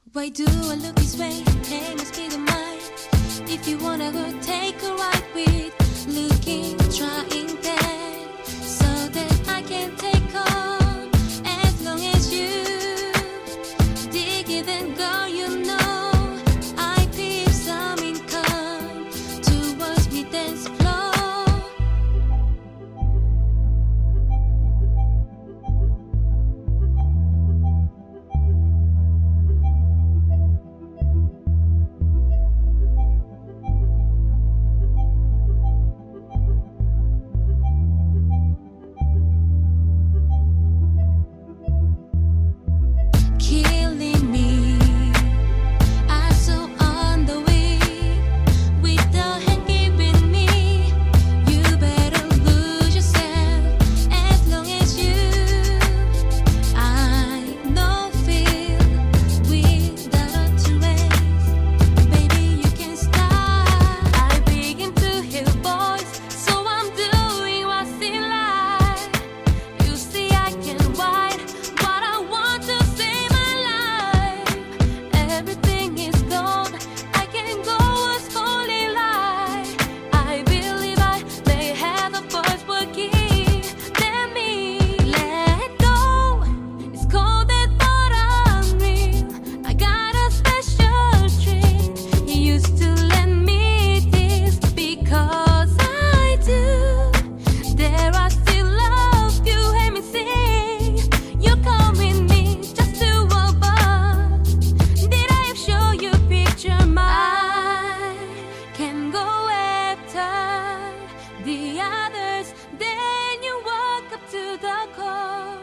Why do I look this way? Hey, must be the mind. If you wanna go take a ride with looking, trying that, so that I can take on as long as you dig it and go, you know I feel some income towards me dance floor. The others, then you walk up to the core.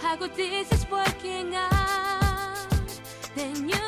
How good this is working out. Then you